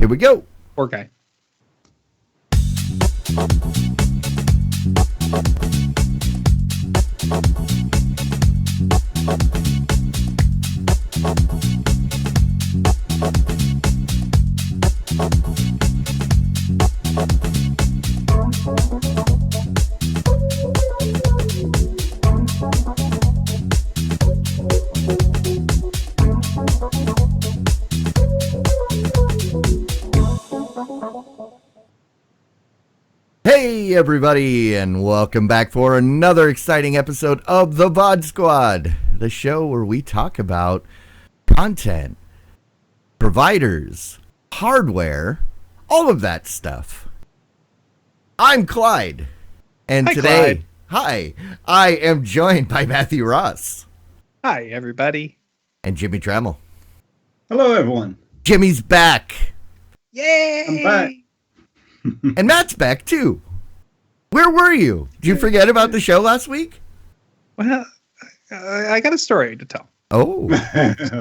Here we go. Poor guy. Hey everybody, and welcome back for another exciting episode of the VOD Squad, the show where we talk about content, providers, hardware, all of that stuff. I'm Clyde, and Hi, today, I am joined by Matthew Ross. Hi, everybody. And Jimmy Trammell. Hello, everyone. Jimmy's back. Yay! I'm back. And Matt's back too. Where were you? Did you forget about the show last week? Well, I got a story to tell. Oh,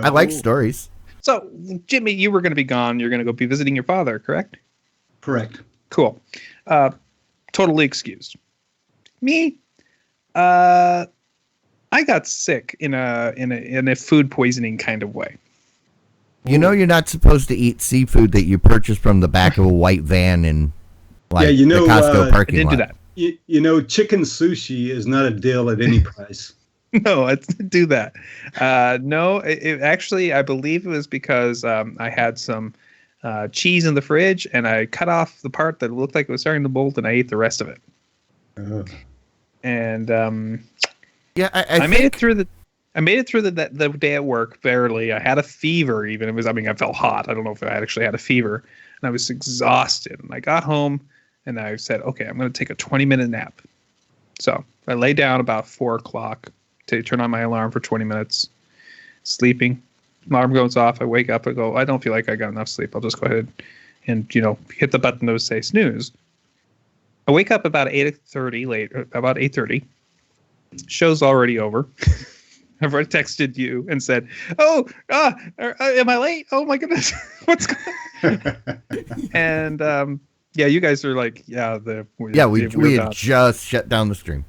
I like stories. So, Jimmy, you were going to be gone. You're going to go be visiting your father, correct? Correct. Cool. Totally excused. Me, I got sick in a food poisoning kind of way. You know you're not supposed to eat seafood that you purchased from the back of a white van in the Costco I parking didn't lot. do that. You know, chicken sushi is not a deal at any price. No, I didn't do that. No, it actually, I believe it was because I had some cheese in the fridge, and I cut off the part that looked like it was starting to mold, and I ate the rest of it. And Yeah, I made it through the. I made it through the day at work, barely. I had a fever even. I felt hot. I don't know if I actually had a fever. And I was exhausted. And I got home and I said, okay, I'm going to take a 20-minute nap. So I lay down about 4 o'clock to turn on my alarm for 20 minutes. Sleeping. Alarm goes off. I wake up. I go, I don't feel like I got enough sleep. I'll just go ahead and, hit the button that would say snooze. I wake up about 8:30. Show's already over. I've already texted you and said, am I late? Oh my goodness. What's going on? And, you guys are like, we had just shut down the stream.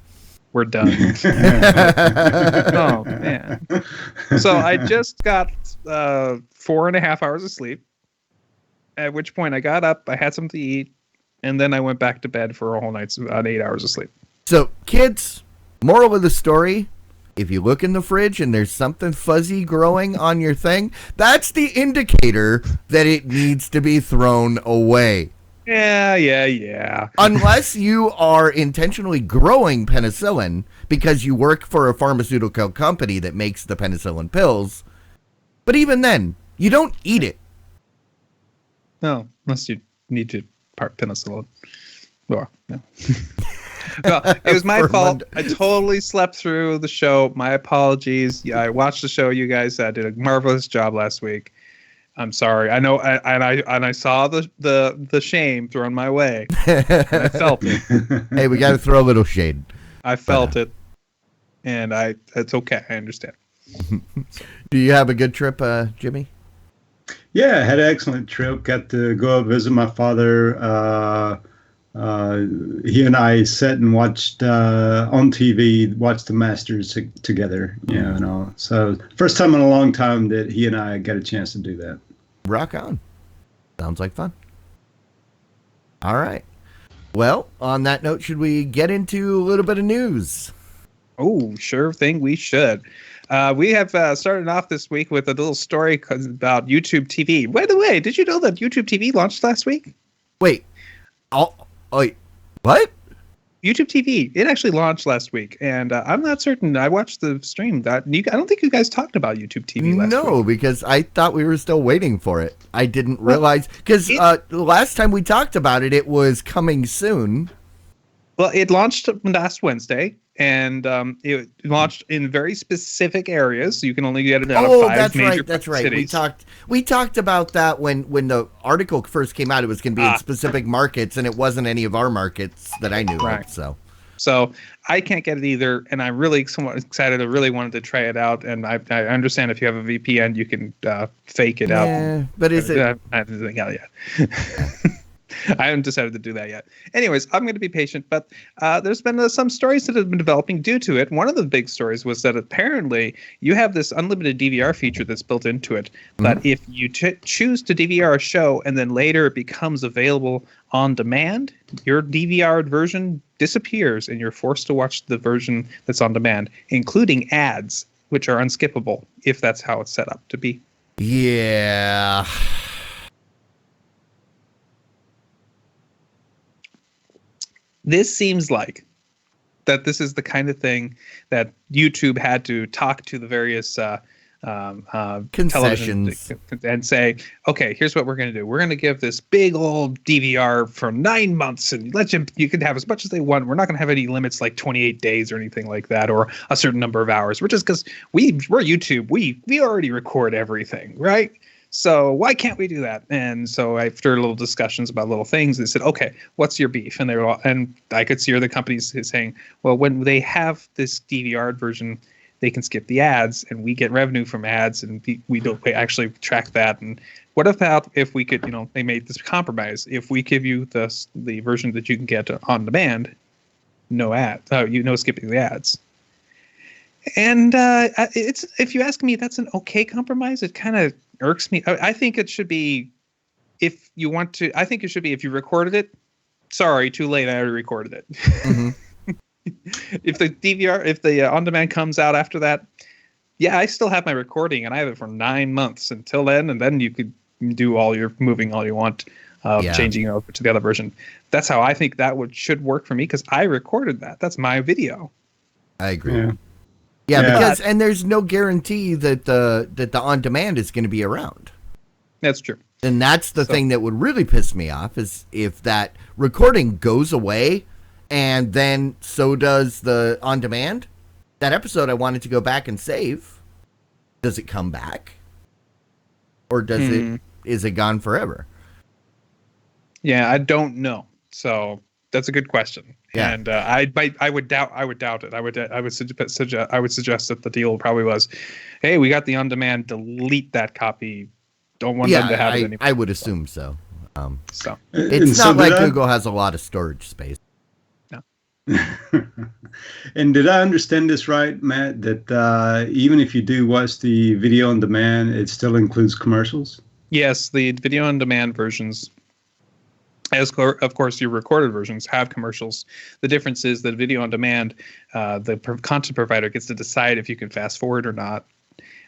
We're done. Oh man. So I just got 4.5 hours of sleep, at which point I got up, I had something to eat, and then I went back to bed for a whole night on 8 hours of sleep. So kids, moral of the story, if you look in the fridge and there's something fuzzy growing on your thing, that's the indicator that it needs to be thrown away. Yeah. Unless you are intentionally growing penicillin because you work for a pharmaceutical company that makes the penicillin pills. But even then, you don't eat it. No, unless you need to part penicillin. Or, no. No, it was my fault. I totally slept through the show. My apologies. Yeah, I watched the show. You guys did a marvelous job last week. I'm sorry. I know, I saw the shame thrown my way. I felt it. Hey, we got to throw a little shade. I felt it, and it's okay. I understand. Do you have a good trip, Jimmy? Yeah, I had an excellent trip. Got to go visit my father. He and I sat and watched on TV, watched the Masters together. So first time in a long time that he and I got a chance to do that. Rock on. Sounds like fun. All right. Well, on that note, should we get into a little bit of news? Oh, sure thing. We should. We have started off this week with a little story about YouTube TV. By the way, did you know that YouTube TV launched last week? Wait. Wait. What? YouTube TV. It actually launched last week, and I'm not certain. I watched the stream. I don't think you guys talked about YouTube TV last week. No, because I thought we were still waiting for it. I didn't realize, because last time we talked about it, it was coming soon. Well, it launched last Wednesday, and it launched in very specific areas. So you can only get it out of 5 major that's right. cities. We talked about that when the article first came out. It was going to be in specific markets, and it wasn't any of our markets that I knew of. So, So I can't get it either, and I'm really somewhat excited. I really wanted to try it out, and I understand if you have a VPN, you can fake it out. Yeah, but is it? I haven't I haven't decided to do that yet. Anyways, I'm going to be patient, but there's been some stories that have been developing due to it. One of the big stories was that apparently you have this unlimited DVR feature that's built into it, but if you choose to DVR a show and then later it becomes available on demand, your DVR version disappears and you're forced to watch the version that's on demand, including ads, which are unskippable if that's how it's set up to be. Yeah. This seems like that this is the kind of thing that YouTube had to talk to the various Concessions and say, okay, here's what we're going to do. We're going to give this big old DVR for 9 months and you can have as much as they want. We're not going to have any limits like 28 days or anything like that, or a certain number of hours, which is because we're YouTube. We already record everything, right? So why can't we do that? And so after little discussions about little things, they said, okay, what's your beef? And they were all, and I could see the companies saying, well, when they have this DVR version, they can skip the ads and we get revenue from ads and we don't actually track that. And what about if we could, they made this compromise. If we give you the version that you can get on demand, no ads, skipping the ads. And it's, if you ask me, that's an okay compromise. It kind of irks me. I think it should be, if you recorded it, sorry, too late. I already recorded it. Mm-hmm. If the on-demand comes out after that, yeah, I still have my recording and I have it for 9 months until then. And then you could do all your moving all you want, changing it over to the other version. That's how I think that should work for me, because I recorded that. That's my video. I agree. Yeah, because and there's no guarantee that the on demand is going to be around. That's true. And that's the thing that would really piss me off, is if that recording goes away and then so does the on demand. That episode I wanted to go back and save, does it come back? Or is it gone forever? Yeah, I don't know. So that's a good question. Yeah. And I would doubt it. I would suggest that the deal probably was, hey, we got the on demand, delete that copy. Don't want them to have it anymore. I would assume so. It's not like Google has a lot of storage space. No. And did I understand this right, Matt, that even if you do watch the video on demand, it still includes commercials? Yes, the video on demand versions, of course, your recorded versions have commercials. The difference is that video on demand, the content provider gets to decide if you can fast forward or not.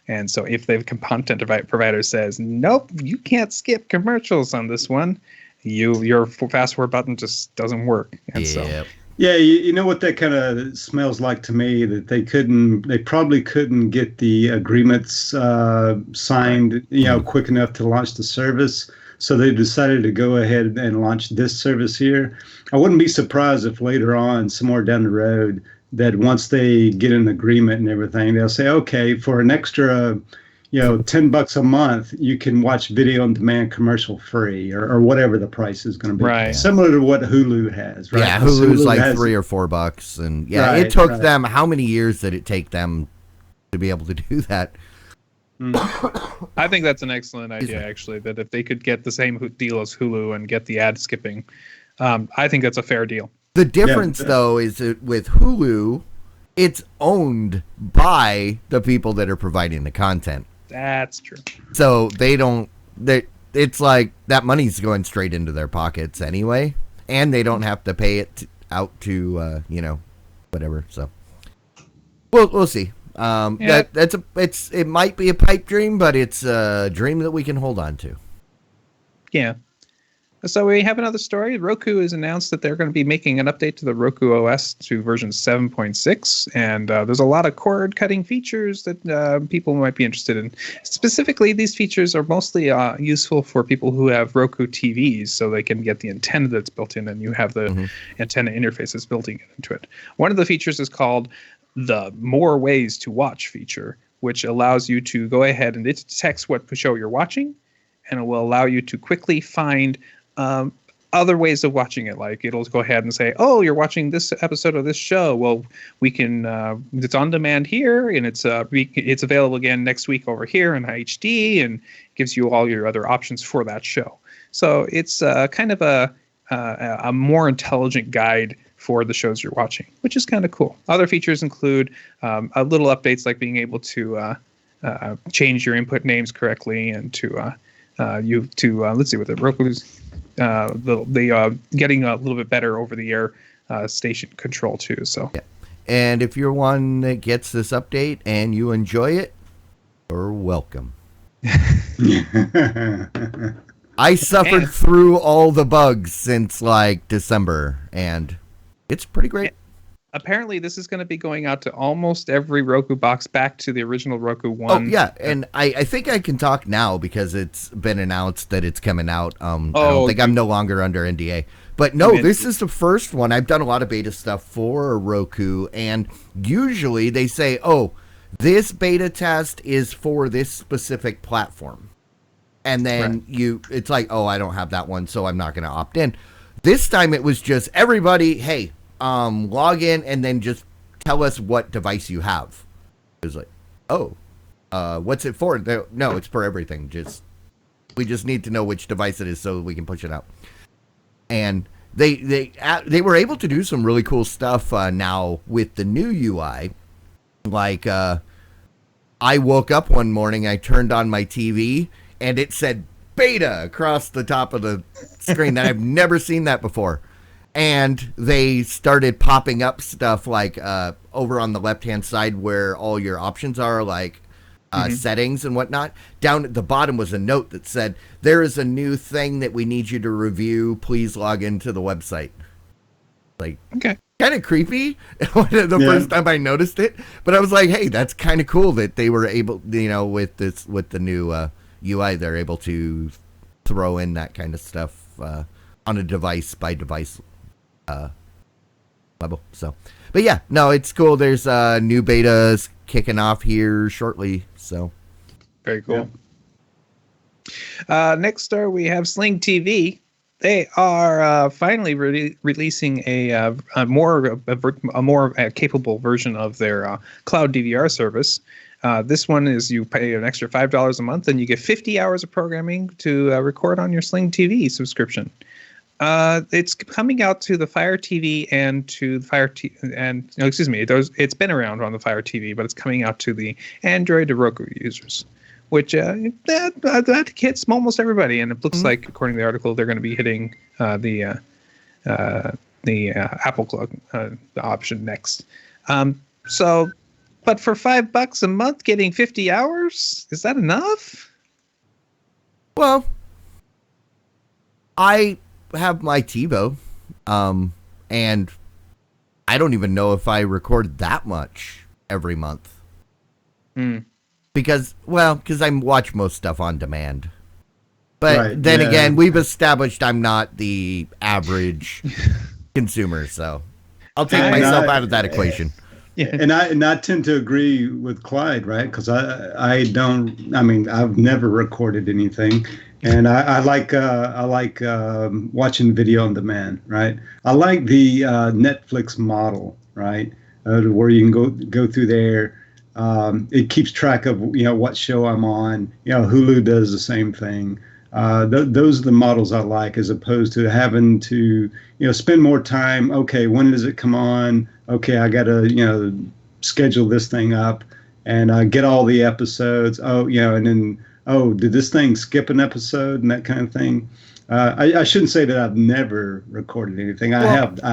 And so if the content provider says, nope, you can't skip commercials on this one, your fast forward button just doesn't work. And yeah, you know what that kind of smells like to me, that they probably couldn't get the agreements signed, quick enough to launch the service. So they decided to go ahead and launch this service here. I wouldn't be surprised if later on, somewhere down the road, that once they get an agreement and everything, they'll say, okay, for an extra, $10 a month, you can watch video on demand commercial free, or whatever the price is going to be. Right. Similar to what Hulu has, right? Yeah, Hulu's like $3 or $4. And it took them, how many years did it take them to be able to do that? I think that's an excellent idea, actually, that if they could get the same deal as Hulu and get the ad skipping, I think that's a fair deal. The difference, though, is that with Hulu, it's owned by the people that are providing the content. That's true. So it's like that money's going straight into their pockets anyway, and they don't have to pay it out to, whatever. So we'll see. It might be a pipe dream, but it's a dream that we can hold on to. Yeah. So we have another story. Roku has announced that they're going to be making an update to the Roku OS to version 7.6, and there's a lot of cord-cutting features that people might be interested in. Specifically, these features are mostly useful for people who have Roku TVs, so they can get the antenna that's built in, and you have the antenna interfaces built into it. One of the features is called the More Ways to Watch feature, which allows you to go ahead and it detects what show you're watching, and it will allow you to quickly find other ways of watching it. Like it'll go ahead and say, "Oh, you're watching this episode of this show. Well, we can. It's on demand here, and it's available again next week over here in HD, and gives you all your other options for that show. So it's kind of a more intelligent guide for the shows you're watching, which is kind of cool. Other features include a little updates like being able to change your input names correctly, and to let's see what the Roku's. Getting a little bit better over the air station control too. So, yeah. And if you're one that gets this update and you enjoy it, you're welcome. I suffered through all the bugs since like December, and it's pretty great. Apparently, this is going to be going out to almost every Roku box, back to the original Roku 1. Oh, yeah, and I think I can talk now because it's been announced that it's coming out. I don't think I'm no longer under NDA. But no, this is the first one. I've done a lot of beta stuff for Roku, and usually they say, oh, this beta test is for this specific platform. And then it's like, oh, I don't have that one, so I'm not going to opt in. This time it was just everybody, hey, log in and then just tell us what device you have. It was like, oh, what's it for? No, it's for everything. We just need to know which device it is so we can push it out. And they were able to do some really cool stuff now with the new UI. Like, I woke up one morning, I turned on my TV, and it said beta across the top of the screen. That I've never seen that before. And they started popping up stuff like over on the left-hand side where all your options are, like settings and whatnot. Down at the bottom was a note that said, there is a new thing that we need you to review. Please log into the website. Like, okay. Kind of creepy the first time I noticed it. But I was like, hey, that's kind of cool that they were able, with the new UI, they're able to throw in that kind of stuff on a device-by-device level. So, but yeah, no, it's cool. There's new betas kicking off here shortly. So, very cool. Next up, we have Sling TV. They are finally releasing a more capable version of their cloud DVR service. This one is you pay an extra $5 a month and you get 50 hours of programming to record on your Sling TV subscription. It's coming out to the Fire TV and to the Fire TV, and it's been around on the Fire TV, but it's coming out to the Android to Roku users, which that hits almost everybody. And it looks like, according to the article, they're going to be hitting the Apple Plug the option next. But for $5 a month, getting 50 hours, is that enough? Well, I have my TiVo, and I don't even know if I record that much every month. Because I watch most stuff on demand. But then again, we've established I'm not the average consumer, so I'll take myself out of that equation. Yeah. And I tend to agree with Clyde, right? Because I've never recorded anything. And I like watching video on demand, right? I like the Netflix model, right? Where you can go through there. It keeps track of what show I'm on. Hulu does the same thing. Those are the models I like, as opposed to having to spend more time. Okay, when does it come on? Okay, I gotta schedule this thing up and get all the episodes. And then did this thing skip an episode and that kind of thing. I shouldn't say that I've never recorded anything. I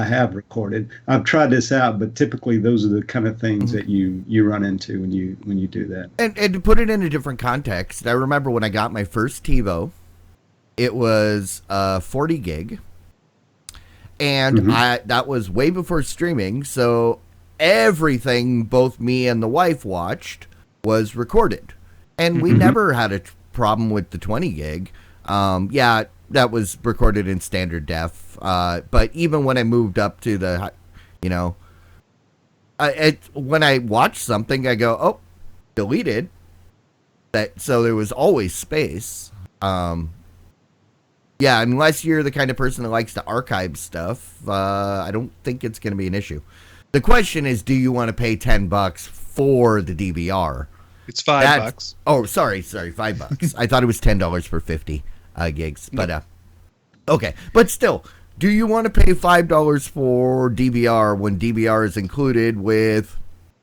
have recorded. I've tried this out, but typically those are the kind of things that you run into when you do that. And to put it in a different context, I remember when I got my first TiVo, it was 40 gig, and that was way before streaming, so everything both me and the wife watched was recorded, and we never had a problem with the 20 gig. That was recorded in standard def. But even when I moved up to the, when I watch something, I go, oh, deleted. So there was always space. Yeah, unless you're the kind of person that likes to archive stuff, I don't think it's going to be an issue. The question is, do you want to pay $10 for the DVR? It's $5. Oh, sorry, $5. I thought it was $10 for 50 gigs, but okay. But still, do you want to pay $5 for DVR when DVR is included with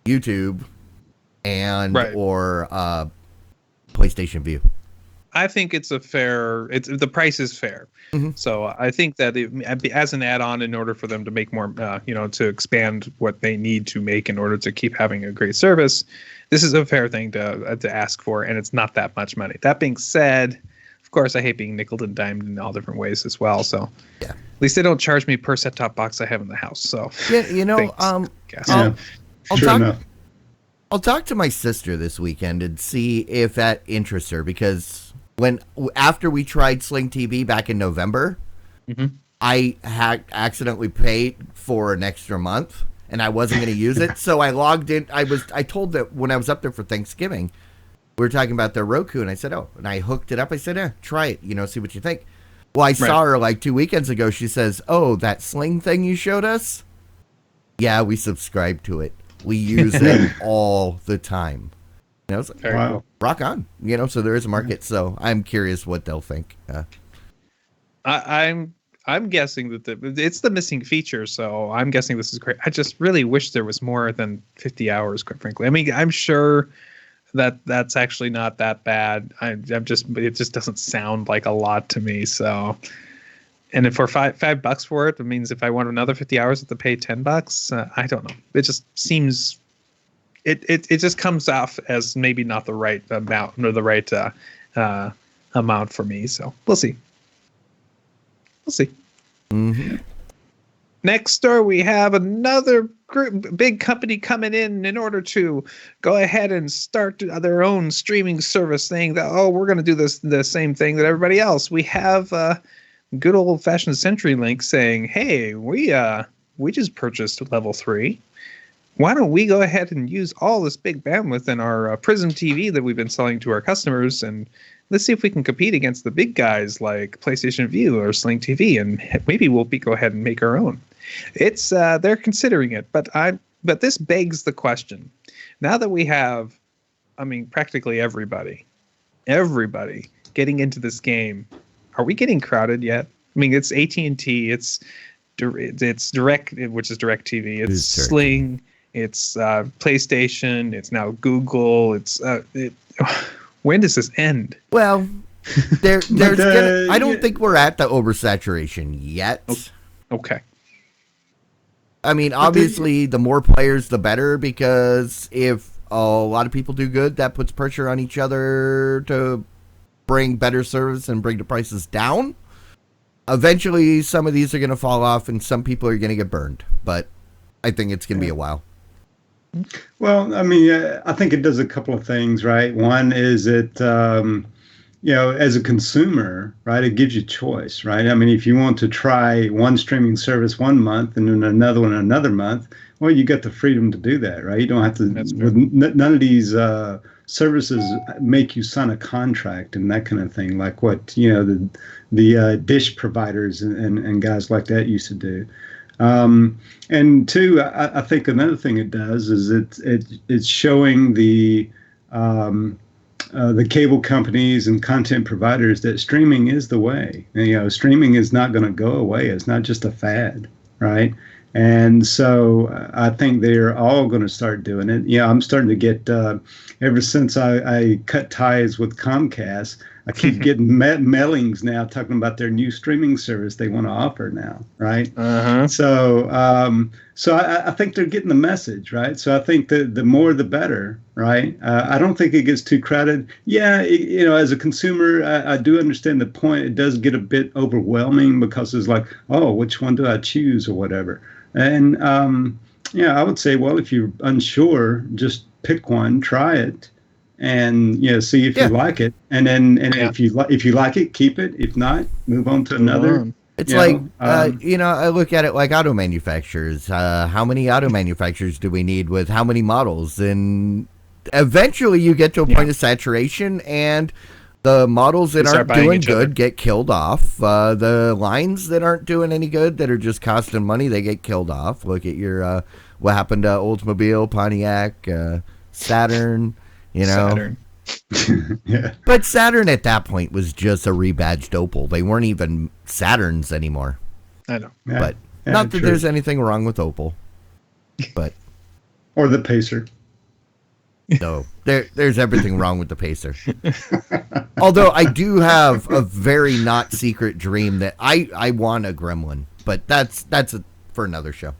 YouTube and or PlayStation View? I think it's the price is fair. Mm-hmm. So I think that as an add-on, in order for them to make more, to expand what they need to make in order to keep having a great service, this is a fair thing to ask for, and it's not that much money. That being said, of course, I hate being nickeled and dimed in all different ways as well. So yeah, at least they don't charge me per set-top box I have in the house. So yeah, I'll talk to my sister this weekend and see if that interests her, because after we tried Sling TV back in November, mm-hmm. I had accidentally paid for an extra month and I wasn't going to use it. So I logged in. I told that when I was up there for Thanksgiving, we were talking about their Roku, and I said, and I hooked it up. I said, try it, see what you think. Well, I saw her like 2 weekends ago. She says, that Sling thing you showed us? Yeah, we subscribe to it. We use it all the time. I was like, wow, rock on. So there is a market. So I'm curious what they'll think. I'm guessing that it's the missing feature. So I'm guessing this is great. I just really wish there was more than 50 hours, quite frankly. I mean, I'm sure that's actually not that bad. It just doesn't sound like a lot to me. So, and if for $5 for it, it means if I want another 50 hours, I have to pay $10. I don't know. It just seems. It just comes off as maybe not the right amount or the right amount for me. So we'll see. Mm-hmm. Next door, we have another big company coming in order to go ahead and start their own streaming service, saying that, we're going to do the same thing that everybody else. We have good old-fashioned CenturyLink saying, hey, we just purchased Level 3. Why don't we go ahead and use all this big bandwidth in our Prism TV that we've been selling to our customers, and let's see if we can compete against the big guys like PlayStation View or Sling TV, and maybe we'll go ahead and make our own. It's they're considering it, but this begs the question. Now that we have, practically everybody getting into this game, are we getting crowded yet? It's AT&T, it's Direct, which is DirecTV, it's Sling. It's PlayStation. It's now Google. When does this end? Well, I don't think we're at the oversaturation yet. Okay. Obviously, the more players, the better, because if a lot of people do good, that puts pressure on each other to bring better service and bring the prices down. Eventually, some of these are going to fall off, and some people are going to get burned. But I think it's going to be a while. Well, I think it does a couple of things, right? One is it, as a consumer, right, it gives you choice, right? If you want to try one streaming service 1 month and then another one another month, well, you got the freedom to do that, right? You don't have to. None of these services make you sign a contract and that kind of thing, like what the dish providers and guys like that used to do. And two, I think another thing it does is it's showing the cable companies and content providers that streaming is the way. Streaming is not going to go away. It's not just a fad, right? And so I think they're all going to start doing it. I'm starting to get, ever since I cut ties with Comcast, I keep getting mailings now talking about their new streaming service they want to offer now, right? Uh-huh. So I think they're getting the message, right? So I think the more the better, right? I don't think it gets too crowded. Yeah, as a consumer, I do understand the point. It does get a bit overwhelming because it's like, which one do I choose or whatever? And I would say, well, if you're unsure, just pick one, try it. And see if you like it, and then if you like it, keep it. If not, move on to another. It's I look at it like auto manufacturers. How many auto manufacturers do we need with how many models? And eventually, you get to a point of saturation, and The models that They start aren't buying doing each other. good get killed off. The lines that aren't doing any good, that are just costing money, they get killed off. Look at your what happened to Oldsmobile, Pontiac, Saturn. You know, Saturn. Yeah. but Saturn at that point was just a rebadged Opel. They weren't even Saturns anymore. I know. Yeah. But Yeah, not that true. there's anything wrong with Opel. But Or the Pacer. no, there's everything wrong with the Pacer. Although I do have a very not secret dream that I want a Gremlin, but that's for another show.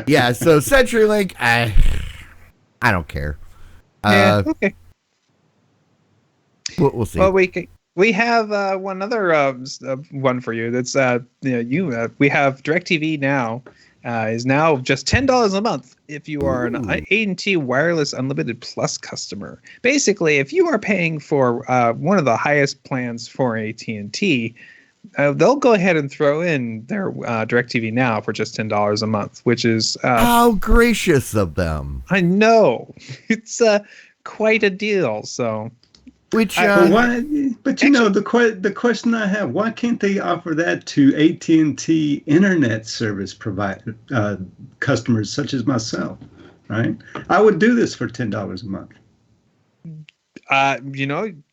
Yeah, so CenturyLink, I don't care. Yeah. Okay. We'll see. Well, we have one other one for you. That's we have DirecTV Now. Is now just $10 a month if you are an AT&T Wireless Unlimited Plus customer. Basically, if you are paying for one of the highest plans for AT&T, they'll go ahead and throw in their DirecTV Now for just $10 a month, which is how gracious of them. I know it's quite a deal. So. Which But the question I have: why can't they offer that to AT&T internet service provider customers such as myself? Right, I would do this for $10 a month.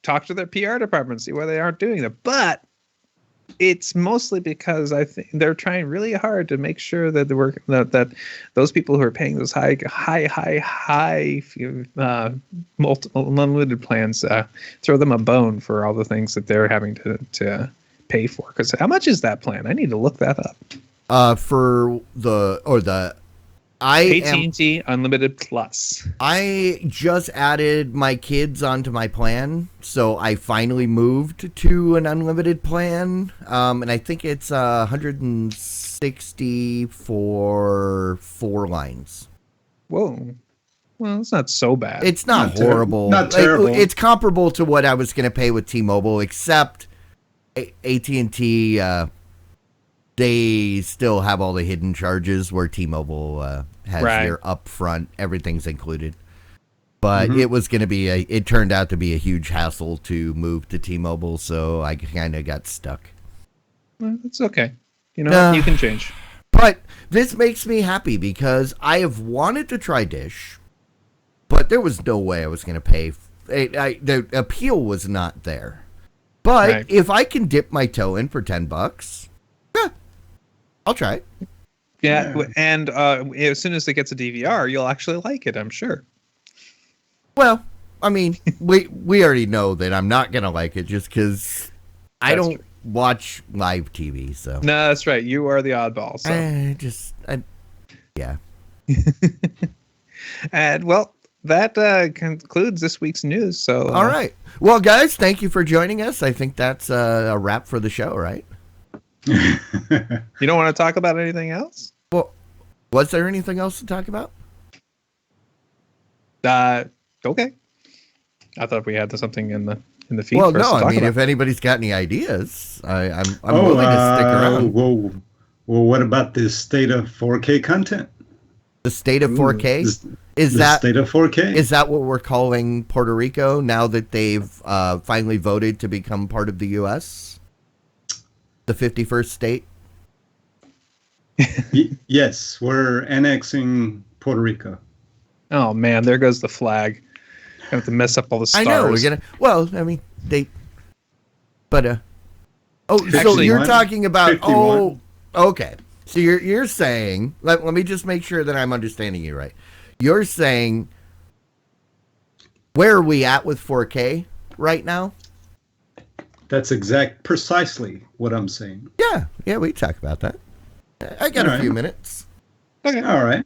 Talk to their PR department, see why they aren't doing that. But it's mostly because I think they're trying really hard to make sure that that those people who are paying those high multiple unlimited plans throw them a bone for all the things that they're having to pay for. Because how much is that plan? I need to look that up. For the AT&T Unlimited Plus. I just added my kids onto my plan, so I finally moved to an unlimited plan, and I think it's 160 for 4 lines. Whoa. Well, it's not so bad. It's not horrible. Not terrible. It's comparable to what I was going to pay with T-Mobile, except AT&T, they still have all the hidden charges where T-Mobile has your upfront, everything's included. But it turned out to be a huge hassle to move to T-Mobile, so I kind of got stuck. Well, it's okay. You can change. But this makes me happy because I have wanted to try Dish, but there was no way I was going to pay. The appeal was not there. But if I can dip my toe in for $10, I'll try it. Yeah, and as soon as it gets a DVR, you'll actually like it, I'm sure. Well, I mean, we already know that I'm not going to like it just because I don't watch live TV. So no, that's right. You are the oddball. So. Yeah. And, well, that concludes this week's news. So all right. Well, guys, thank you for joining us. I think that's a wrap for the show, right? You don't want to talk about anything else? Well, was there anything else to talk about? Okay. I thought we had something in the feed. Well, for us no, to talk about. if anybody's got any ideas, I'm willing to stick around. Well, what about the state of 4K content? The state of 4K? State of 4K? Is that what we're calling Puerto Rico now that they've finally voted to become part of the U.S.? The 51st state? Yes, we're annexing Puerto Rico. Oh, man, there goes the flag. I have to mess up all the stars. I know, we're going to... Well, I mean, they... But, so Actually, you're talking about... 51. Oh, okay. So you're saying... Let me just make sure that I'm understanding you right. You're saying... Where are we at with 4K right now? That's precisely what I'm saying. Yeah, we can talk about that. I got a few minutes. Okay. All right.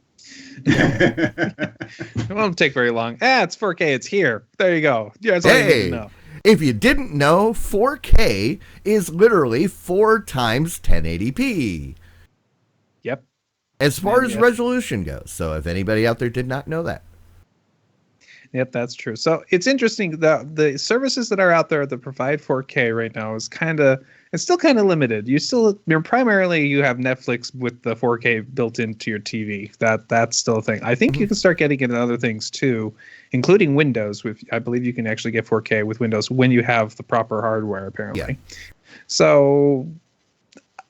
It won't take very long. It's 4K. It's here. There you go. Yeah, that's all you need to know. If you didn't know, 4K is literally 4 times 1080p. Yep. As far as resolution goes. So if anybody out there did not know that. Yep, that's true. So it's interesting that the services that are out there that provide 4K right now is it's still kind of limited. Primarily you have Netflix with the 4K built into your TV. That's still a thing. I think you can start getting into other things too, including Windows. I believe you can actually get 4K with Windows when you have the proper hardware, apparently. Yeah. So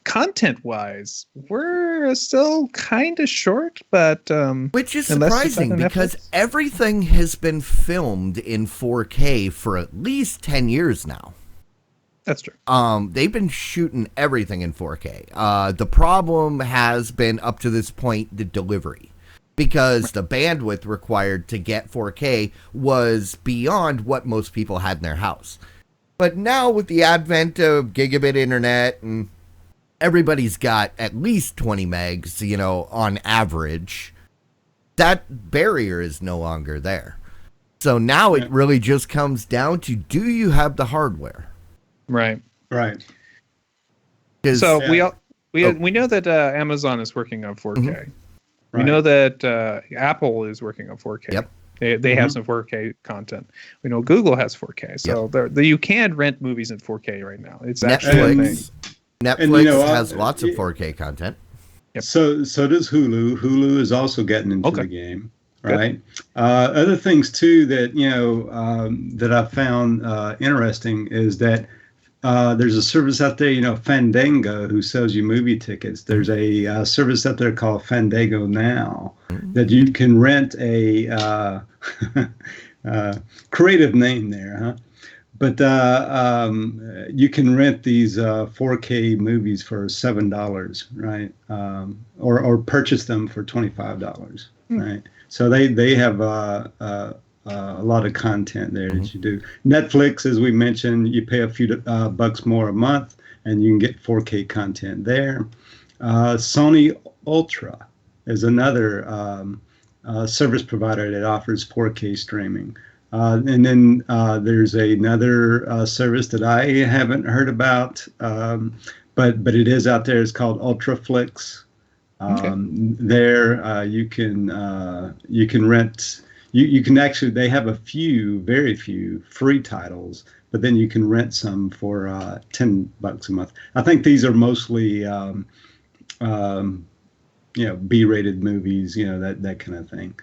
content-wise, we're still kind of short, but which is surprising because everything has been filmed in 4K for at least 10 years now. That's true. They've been shooting everything in 4K. The problem has been up to this point the delivery, because the bandwidth required to get 4K was beyond what most people had in their house. But now with the advent of gigabit internet and everybody's got at least 20 megs, on average, that barrier is no longer there. So now it really just comes down to, do you have the hardware? Right. So we know that Amazon is working on 4K. Mm-hmm. Right. We know that Apple is working on 4K. Yep. They have some 4K content. We know Google has 4K. So you can rent movies in 4K right now. It's actually a thing. Netflix has lots of 4K content. Yep. So does Hulu. Hulu is also getting into the game, right? Other things too that that I found interesting is that there's a service out there, Fandango, who sells you movie tickets. There's a service out there called Fandango Now that you can rent a creative name there, huh? But you can rent these 4K movies for $7, right? Or purchase them for $25, right? So they have a lot of content there that you do. Netflix, as we mentioned, you pay a few bucks more a month, and you can get 4K content there. Sony Ultra is another service provider that offers 4K streaming. And then there's another service that I haven't heard about, but it is out there. It's called Ultraflix. There you can rent. You can actually, they have very few free titles, but then you can rent some for $10 a month. I think these are mostly B-rated movies, that kind of thing.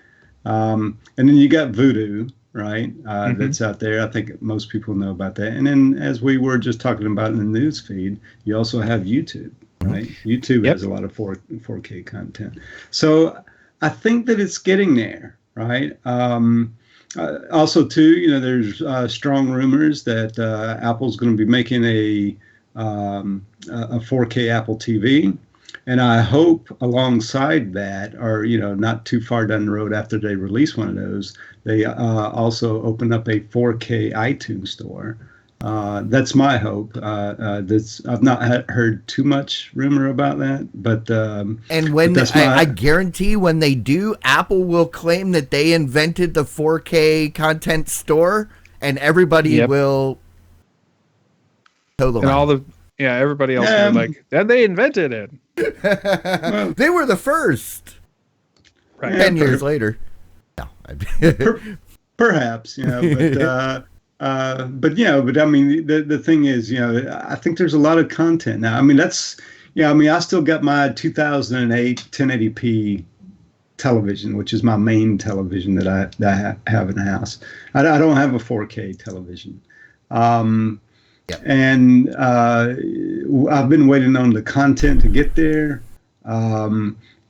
And then you got Vudu. Right, that's out there. I think most people know about that. And then, as we were just talking about in the news feed, you also have YouTube. Right, YouTube has a lot of 4K content. So I think that it's getting there. Right. Also, too, there's strong rumors that Apple's going to be making a 4K Apple TV. And I hope alongside that, or, not too far down the road after they release one of those, they also open up a 4K iTunes store. That's my hope. I've not heard too much rumor about that, but I guarantee when they do, Apple will claim that they invented the 4K content store, and everybody will toe the line. Everybody else will be like, and they invented it. They were the first. Right. 10 years later. No. Perhaps, but I mean, the thing is, I think there's a lot of content now. I mean, I still got my 2008 1080p television, which is my main television that I have in the house. I don't have a 4K television. And I've been waiting on the content to get there.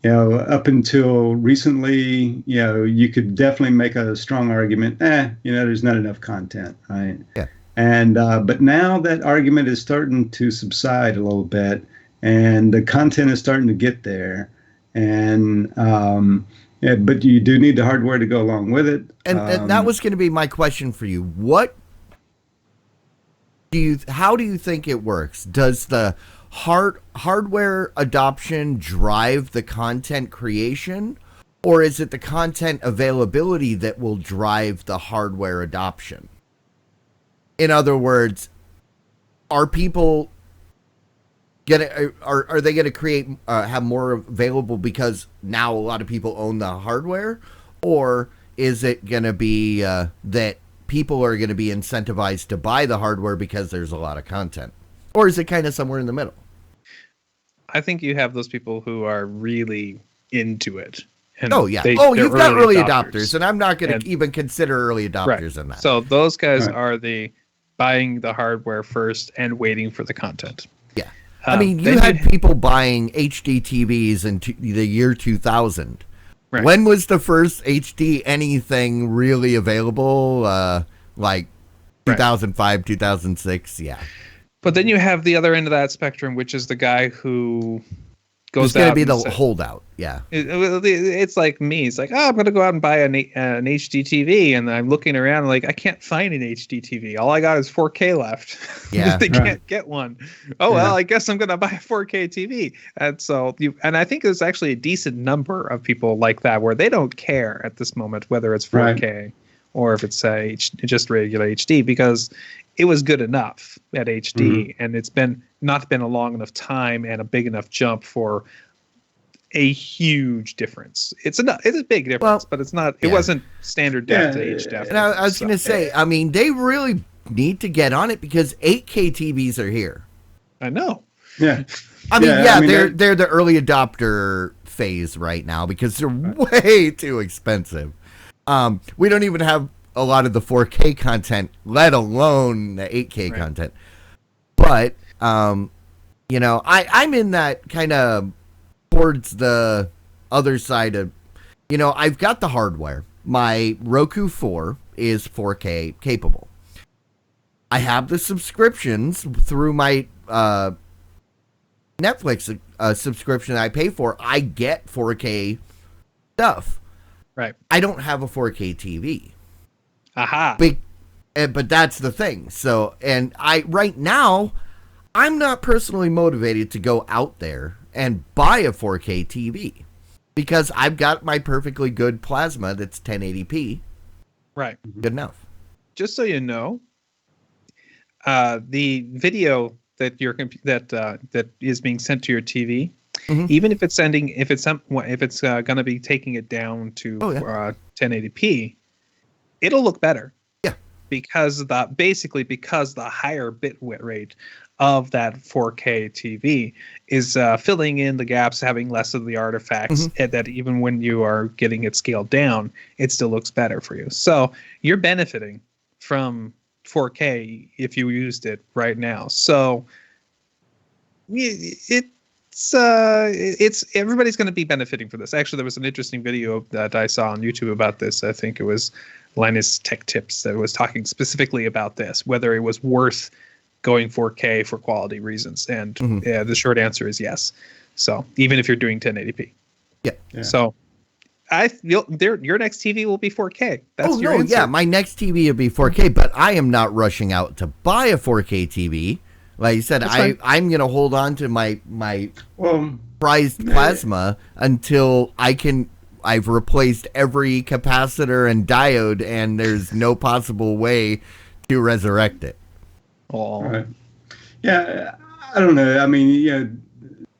Up until recently, you could definitely make a strong argument. There's not enough content, right? Yeah. And but now that argument is starting to subside a little bit, and the content is starting to get there. And but you do need the hardware to go along with it. And that was going to be my question for you. How do you think it works? Does the hardware adoption drive the content creation, or is it the content availability that will drive the hardware adoption? In other words, are people are they going to create have more available because now a lot of people own the hardware, or is it going to be that people are going to be incentivized to buy the hardware because there's a lot of content? Or is it kind of somewhere in the middle? I think you have those people who are really into it. And you've got early adopters, and I'm not going to even consider early adopters in that. So those guys are the buying the hardware first and waiting for the content. Yeah. I mean, you had people buying HD TVs in the year 2000. Right. When was the first HD anything really available? Like 2005, 2006? Yeah. But then you have the other end of that spectrum, which is the guy who goes going to be the holdout. Yeah. It's like me. It's like, I'm going to go out and buy an HD TV. And I'm looking around like, I can't find an HD TV. All I got is 4K left. Yeah. They can't get one. Well, I guess I'm going to buy a 4K TV. And so and I think there's actually a decent number of people like that where they don't care at this moment, whether it's 4K or if it's just regular HD, because it was good enough at HD, and it's not been a long enough time and a big enough jump for a huge difference. It's a big difference, but it's not. It wasn't standard depth to HD. And I was going to say, I mean, they really need to get on it because 8K TVs are here. I know. Yeah. I mean, they're the early adopter phase right now because they're way too expensive. We don't even have a lot of the 4K content, let alone the 8K content. But, I'm in that kind of towards the other side of, I've got the hardware. My Roku 4 is 4K capable. I have the subscriptions through my Netflix subscription that I pay for. I get 4K stuff. Right. I don't have a 4K TV. Aha. But that's the thing. So, and right now, I'm not personally motivated to go out there and buy a 4K TV because I've got my perfectly good plasma that's 1080p. Right. Good enough. Just so you know, the video that that is being sent to your TV, even if it's going to be taking it down to 1080p, it'll look better. Yeah. Because the higher bit rate of that 4K TV is filling in the gaps, having less of the artifacts, and that even when you are getting it scaled down, it still looks better for you. So you're benefiting from 4K if you used it right now. So it's everybody's going to be benefiting from this. Actually, there was an interesting video that I saw on YouTube about this. I think it was Linus Tech Tips that was talking specifically about this, whether it was worth going 4K for quality reasons. And the short answer is yes. So even if you're doing 1080p. Yeah. So your next TV will be 4K. That's your answer. Yeah, my next TV will be 4K, but I am not rushing out to buy a 4K TV. Like you said, I'm going to hold on to my prized plasma until I've replaced every capacitor and diode, and there's no possible way to resurrect it. Oh, right. Yeah, I don't know. I mean,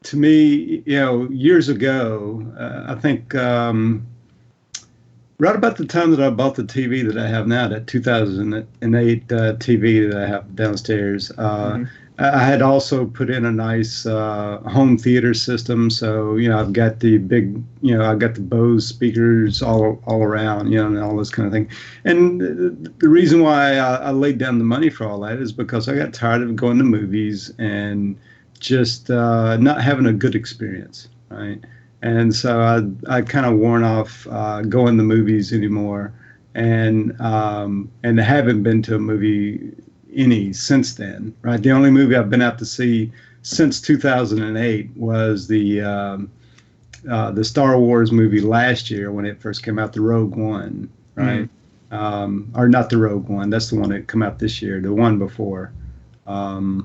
to me, years ago, I think right about the time that I bought the TV that I have now, that 2008 TV that I have downstairs, I had also put in a nice home theater system. So, I've got the big, I've got the Bose speakers all around, and all this kind of thing. And the reason why I laid down the money for all that is because I got tired of going to movies and just not having a good experience, right? And so I kind of worn off going to movies anymore, and haven't been to a movie any since then, right? The only movie I've been out to see since 2008 was the Star Wars movie last year when it first came out, the Rogue One, right? Or not the Rogue One, that's the one that came out this year, the one before. I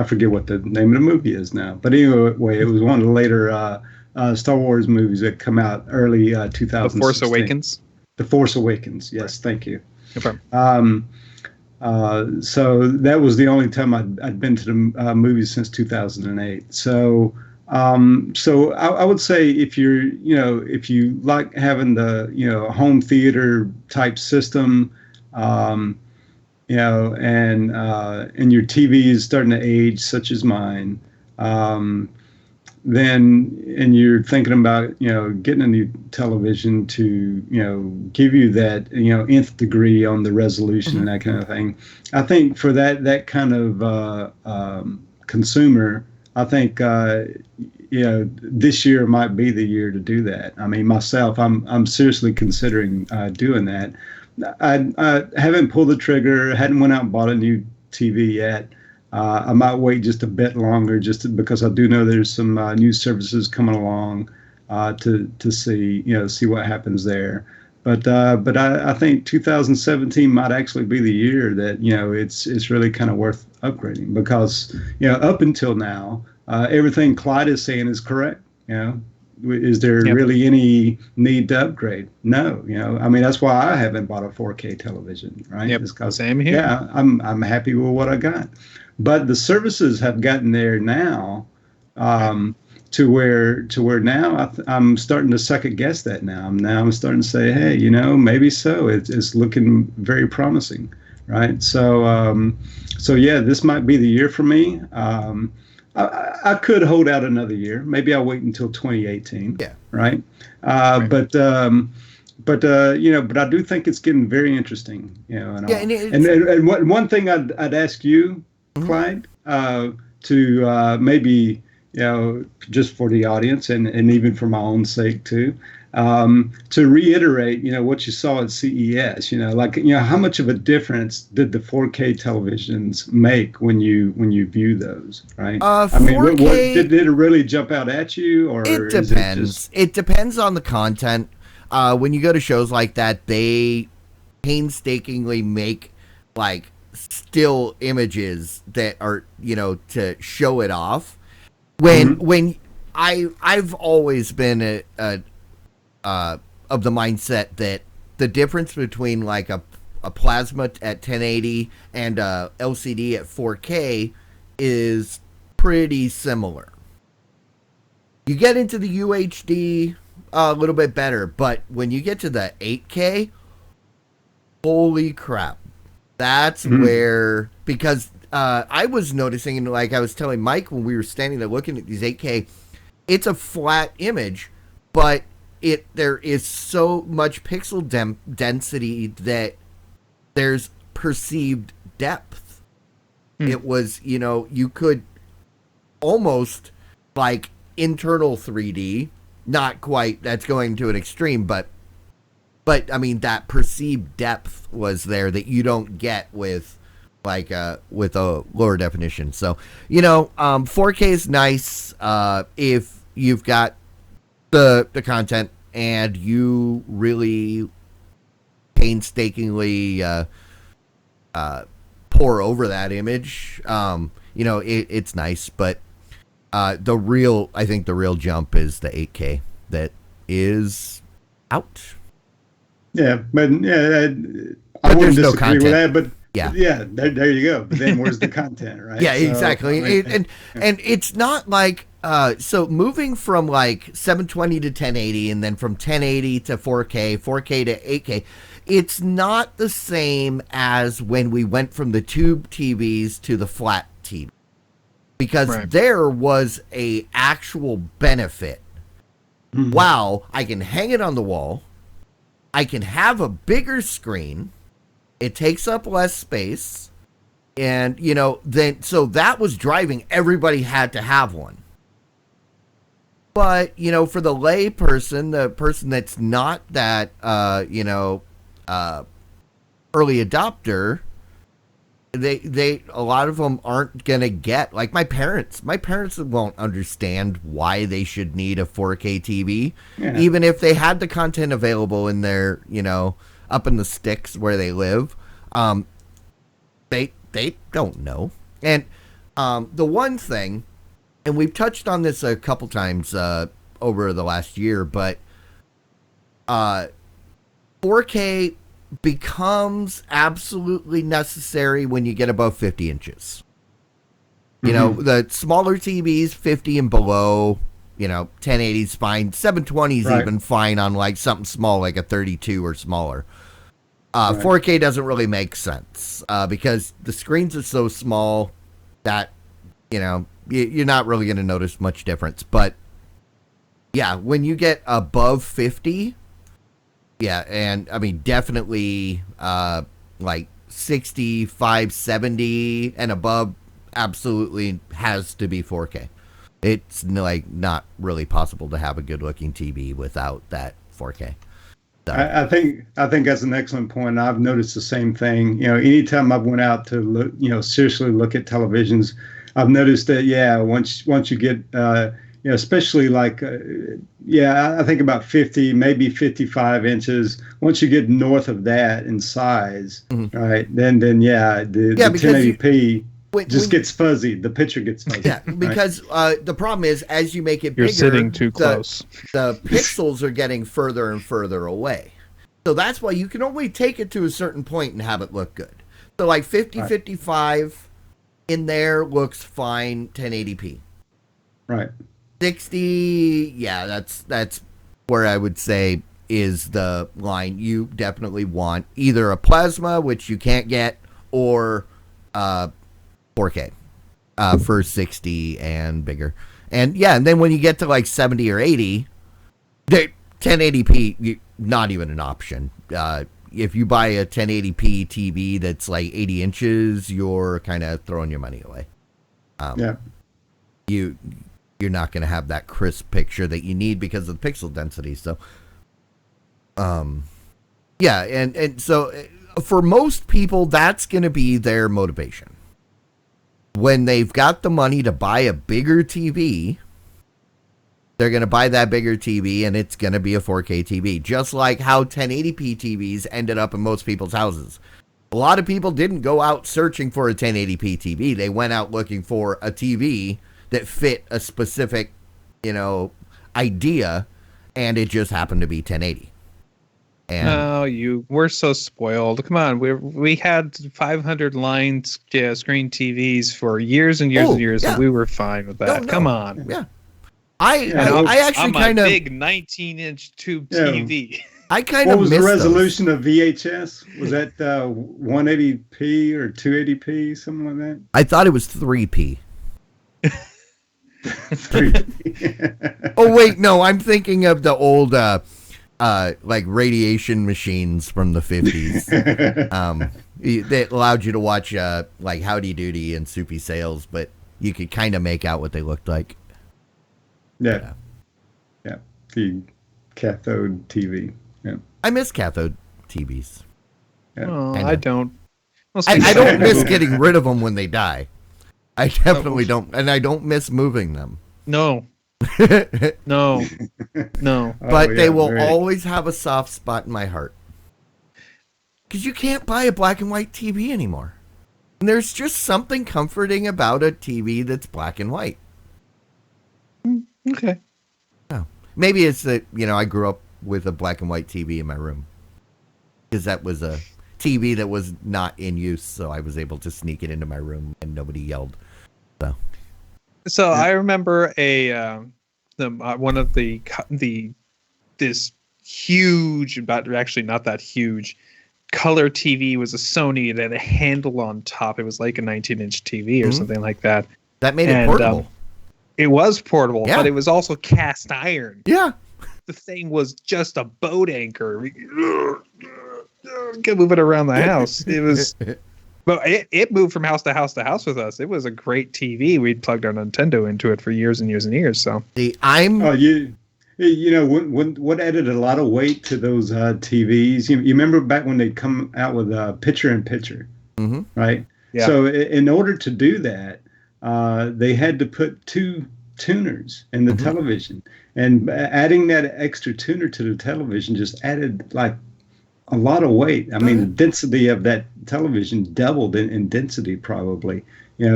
forget what the name of the movie is now, but anyway, it was one of the later Star Wars movies that come out early 2016. The Force Awakens? The Force Awakens, yes, right. Thank you. No problem. So that was the only time I'd been to the movies since 2008. So So I would say if if you like having the, home theater type system, and your TV is starting to age, such as mine, and you're thinking about, getting a new television to, give you that, nth degree on the resolution and that kind of thing. I think for that kind of consumer, I think, this year might be the year to do that. I mean, myself, I'm seriously considering doing that. I haven't pulled the trigger, hadn't went out and bought a new TV yet. I might wait just a bit longer, because I do know there's some new services coming along to see what happens there. But I think 2017 might actually be the year that it's really kind of worth upgrading, because up until now, everything Clyde is saying is correct. Is there really any need to upgrade? No. I mean, that's why I haven't bought a 4K television, right? Yep. Same here. Yeah, I'm happy with what I got. But the services have gotten there now, to where now I'm starting to second guess that now. I'm starting to say, hey, maybe so. It's looking very promising, right? So yeah, this might be the year for me. I could hold out another year. Maybe I'll wait until 2018. Yeah. Right. Right. But I do think it's getting very interesting. And one thing I'd ask you, Clyde, to maybe, just for the audience and even for my own sake too, to reiterate, what you saw at CES, how much of a difference did the 4K televisions make when you view those, right? 4K, did it really jump out at you, or it depends. It depends on the content. When you go to shows like that, they painstakingly make like still images that are, to show it off. When I've always been of the mindset that the difference between like a plasma at 1080 and a LCD at 4K is pretty similar. You get into the UHD a little bit better, but when you get to the 8K, holy crap. That's where, because I was noticing, and like I was telling Mike when we were standing there looking at these 8K, it's a flat image, but there is so much pixel density that there's perceived depth. It was, you could almost like internal 3D, not quite, that's going to an extreme, but I mean, that perceived depth was there that you don't get with with a lower definition. So, 4K is nice if you've got the content and you really painstakingly pour over that image. It's nice, but I think the real jump is the 8K that is out. Yeah, but I wouldn't disagree with that. But yeah, there you go. But then where's the content, right? Yeah, exactly. And it's not like so moving from like 720 to 1080 and then from 1080 to 4K, 4K to 8K. It's not the same as when we went from the tube TVs to the flat TV, because there was a actual benefit. Wow, I can hang it on the wall. I can have a bigger screen. It takes up less space. And, so that was driving. Everybody had to have one. But, for the lay person, the person that's not that, early adopter, they a lot of them aren't going to get, like my parents won't understand why they should need a 4K TV, even if they had the content available in their, up in the sticks where they live. They don't know. And the one thing, and we've touched on this a couple times over the last year, but 4K becomes absolutely necessary when you get above 50 inches. You know, the smaller TVs, 50 and below, 1080 is fine. 720 is even fine on like something small, like a 32 or smaller. 4K doesn't really make sense because the screens are so small that, you're not really going to notice much difference. But yeah, when you get above 50, and I mean, definitely like 65, 70 and above absolutely has to be 4K. It's like not really possible to have a good looking TV without that 4K. So. I think that's an excellent point. I've noticed the same thing. Anytime I've went out to look, seriously look at televisions, I've noticed that once you get especially like I think about 50, maybe 55 inches. Once you get north of that in size, right? Then the 1080p gets fuzzy. The picture gets fuzzy. Yeah, because the problem is as you make it bigger, you're sitting too close. The pixels are getting further and further away. So that's why you can only take it to a certain point and have it look good. So like 50, 55 in there looks fine, 1080p. Right. 60, that's where I would say is the line. You definitely want either a plasma, which you can't get, or 4K for 60 and bigger. And then when you get to like 70 or 80, 1080p, not even an option. If you buy a 1080p TV that's like 80 inches, you're kind of throwing your money away. You're not going to have that crisp picture that you need because of the pixel density. So, and so for most people, that's going to be their motivation. When they've got the money to buy a bigger TV, they're going to buy that bigger TV and it's going to be a 4K TV, just like how 1080p TVs ended up in most people's houses. A lot of people didn't go out searching for a 1080p TV. They went out looking for a TV that fit a specific, idea, and it just happened to be 1080. And we're so spoiled. Come on, we had 500 line screen TVs for years and years and years, and we were fine with that. No. Come on. Yeah. I actually kind of big 19-inch tube TV. I kind of. What was the resolution of VHS? Was that 180p or 280p, something like that? I thought it was 3p. 3p. Oh wait, no, I'm thinking of the old like radiation machines from the 50s. That allowed you to watch like Howdy Doody and Soupy Sales, but you could kind of make out what they looked like. Yeah. The cathode TV. Yeah. I miss cathode TVs. Yeah. Oh, I don't. I don't miss getting rid of them when they die. I definitely don't, and I don't miss moving them. No. No. But they will always have a soft spot in my heart. Because you can't buy a black and white TV anymore. And there's just something comforting about a TV that's black and white. Okay. Oh. Maybe it's that, I grew up with a black and white TV in my room. Because that was a TV that was not in use, so I was able to sneak it into my room and nobody yelled. So I remember one of this huge, but actually not that huge, color TV was a Sony that had a handle on top. It was like a 19-inch TV or something like that. That made it portable. It was portable, but it was also cast iron. Yeah. The thing was just a boat anchor. Could move it around the house. It was, but it moved from house to house to house with us. It was a great TV. We'd plugged our Nintendo into it for years and years and years. So what added a lot of weight to those TVs? You remember back when they'd come out with picture-in-picture, right? Yeah. So in order to do that, they had to put two tuners in the television, and adding that extra tuner to the television just added like a lot of weight. I mean, the density of that television doubled in density probably,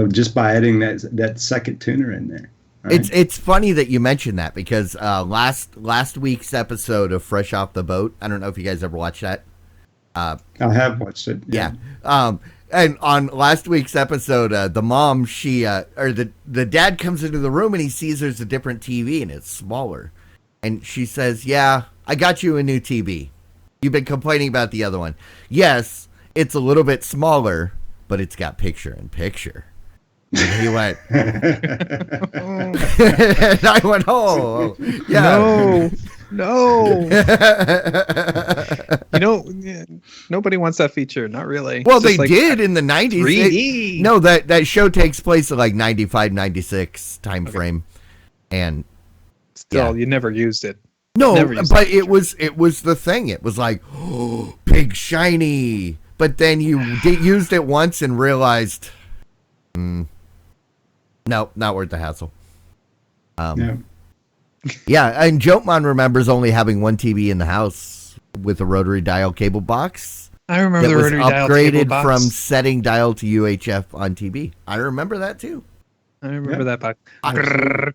just by adding that second tuner in there. Right? It's funny that you mentioned that because last week's episode of Fresh Off the Boat, I don't know if you guys ever watched that. I have watched it. Yeah. And on last week's episode, the mom, the dad comes into the room and he sees there's a different TV and it's smaller. And she says, yeah, I got you a new TV. You've been complaining about the other one. Yes, it's a little bit smaller, but it's got picture-in-picture. And he went, and I went, oh, yeah. No. Nobody wants that feature. Not really. Well, they did in the 90s. 3D. No, that show takes place in like 95, 96 time frame. And still, you never used it. No, but it was the thing. It was like, oh, big shiny. But then you used it once and realized, no, not worth the hassle. Yeah, and Jotman remembers only having one TV in the house with a rotary dial cable box. I remember the rotary dial cable box. Upgraded from setting dial to UHF on TV. I remember that too. I remember that box.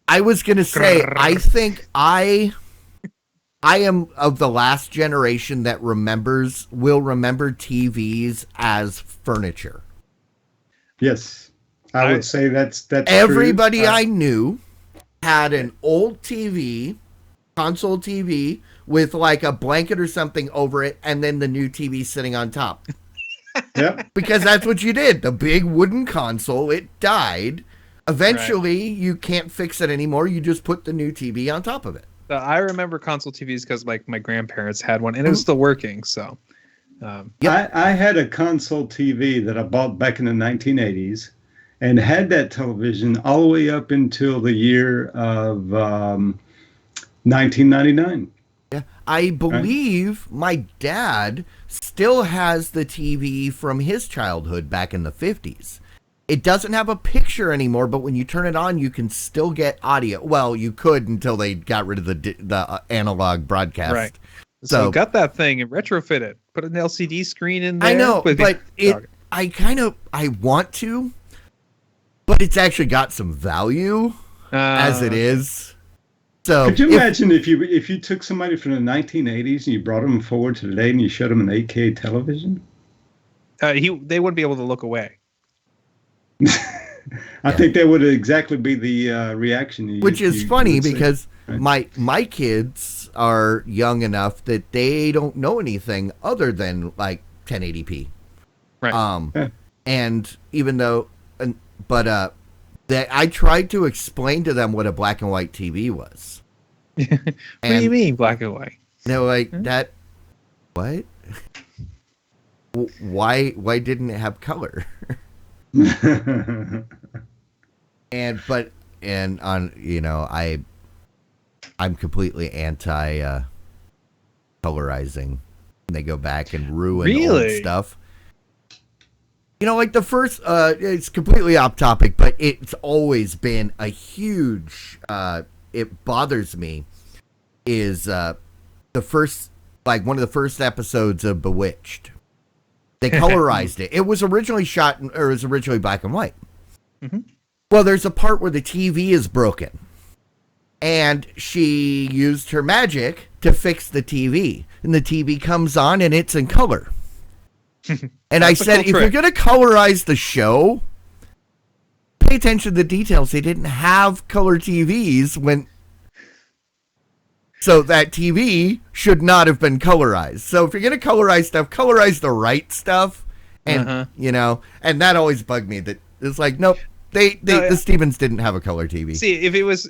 I was going to say, I think I am of the last generation that will remember TVs as furniture. Yes. I would say that's everybody true. I knew had an old TV, console TV, with like a blanket or something over it, and then the new TV sitting on top. Yeah. Because that's what you did. The big wooden console, it died. Eventually, you can't fix it anymore. You just put the new TV on top of it. So I remember console TVs because like my grandparents had one, and it was still working. So, I had a console TV that I bought back in the 1980s. And had that television all the way up until the year of 1999. Yeah, I believe my dad still has the TV from his childhood back in the 50s. It doesn't have a picture anymore, but when you turn it on, you can still get audio. Well, you could until they got rid of the analog broadcast. Right. So got that thing and retrofit it. Put an LCD screen in there. I know, but I want to. But it's actually got some value as it is. So could you imagine if you took somebody from the 1980s and you brought them forward to today and you showed them an 8K television? They wouldn't be able to look away. I think that would exactly be the reaction. Which is funny because my kids are young enough that they don't know anything other than like 1080p. Right. And even though. But that I tried to explain to them what a black and white TV was. What do you mean black and white? No, like that. What? Why didn't it have color? I'm completely anti colorizing. They go back and ruin old stuff. Like the first, it's completely off topic, but it's always been a huge, it bothers me, is the first, like one of the first episodes of Bewitched. They colorized it. It was originally black and white. Mm-hmm. Well, there's a part where the TV is broken. And she used her magic to fix the TV. And the TV comes on and it's in color. And I said, if you're going to colorize the show, pay attention to the details. They didn't have color TVs so that TV should not have been colorized. So if you're going to colorize stuff, colorize the right stuff. And, and that always bugged me that it's like, nope, the Stevens didn't have a color TV. See, if it was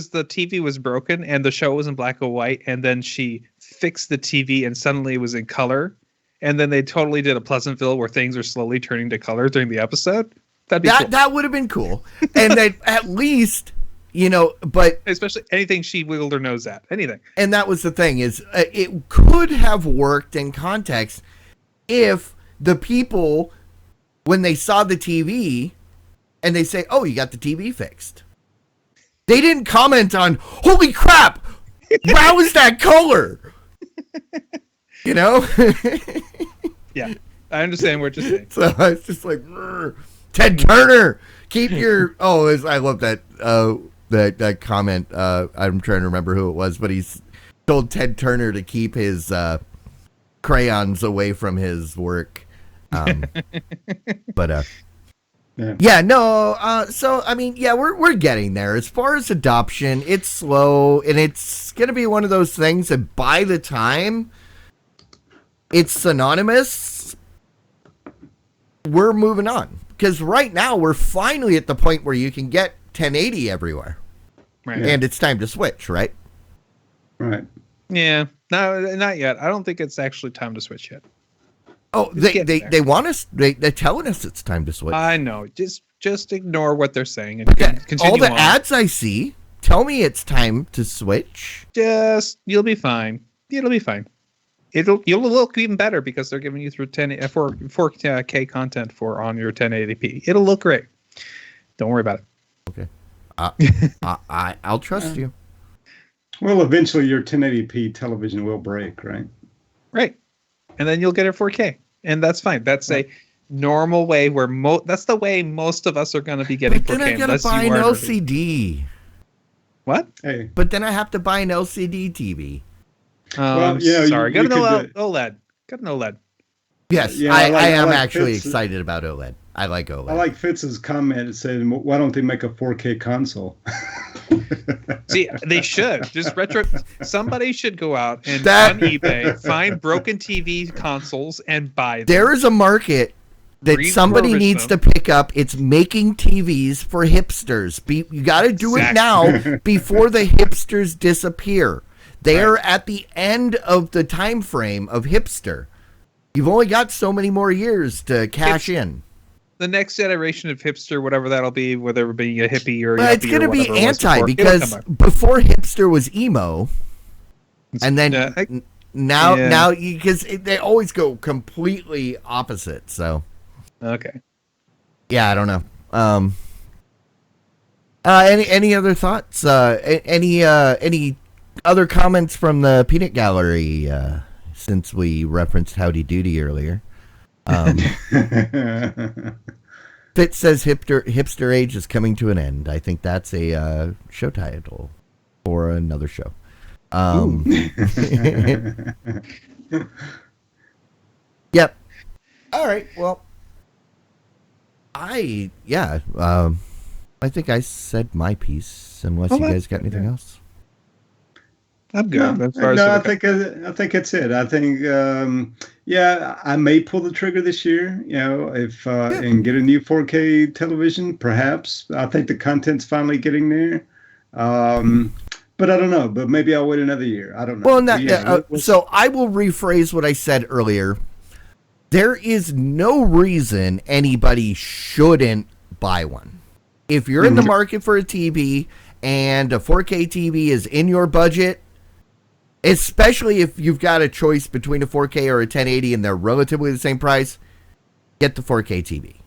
the TV was broken and the show was in black and white and then she fixed the TV and suddenly it was in color. And then they totally did a Pleasantville where things are slowly turning to color during the episode. That'd be cool. That would have been cool. And then at least, but... Especially anything she wiggled her nose at. Anything. And that was the thing is it could have worked in context if the people, when they saw the TV and they say, oh, you got the TV fixed. They didn't comment on, holy crap, how is that color? Yeah, I understand what you're saying. So I was just like, Ted Turner, keep your. I love that that comment. I'm trying to remember who it was, but he's told Ted Turner to keep his crayons away from his work. But yeah, no. So I mean, yeah, we're getting there. As far as adoption, it's slow, and it's gonna be one of those things that by the time it's synonymous, we're moving on. Because right now we're finally at the point where you can get 1080 everywhere, Right. and it's time to switch, right? Right. Yeah. No, not yet. I don't think it's actually time to switch yet. Oh, they want us. They're telling us it's time to switch. I know. Just ignore what they're saying and continue all the on. ads I see tell me it's time to switch. You'll be fine. It'll be fine. You'll look even better because they're giving you through 4K content on your 1080p. It'll look great. Don't worry about it. Okay. I'll trust you. Well, eventually your 1080p television will break, right? Right. And then you'll get it 4K. And that's fine. That's a normal way where that's the way most of us are going to be getting 4K. But then I gotta buy an LCD. What? Hey. But then I have to buy an LCD TV. Well, yeah, sorry. you Got an could, OLED. Got an OLED. Yes, Yeah, I I am like actually Fitz. excited about OLED. I like OLED. I like Fitz's comment. It said, "Why don't they make a 4K console?" See, they should just Somebody should go out and That- on eBay find broken TV consoles and buy them. There is a market that somebody Refurbish needs them. to pick up. It's making TVs for hipsters. You got to do it now before the hipsters disappear. They are at the end of the time frame of hipster. You've only got so many more years to cash in. The next generation of hipster, whatever that'll be, whether it be a hippie or But it's yuppie going to or be whatever it was anti before, it'll because come back. before hipster was emo, and then now Yeah. now because they always go completely opposite. So Okay. yeah, I don't know. Any other thoughts? Any other comments from the peanut gallery? Since we referenced Howdy Doody earlier. Fitz says hipster age is coming to an end. I think that's a show title for another show. Yep. All right. Well, I think I said my piece. Unless you guys got anything else. I'm good. No, as far as I think it's it. I think I may pull the trigger this year. You know, if and get a new 4K television, perhaps. I think the content's finally getting there. But I don't know. But maybe I'll wait another year. I don't know. Well, so I will rephrase what I said earlier. There is no reason anybody shouldn't buy one. If you're in the market for a TV and a 4K TV is in your budget, especially if you've got a choice between a 4K or a 1080 and they're relatively the same price, get the 4K TV.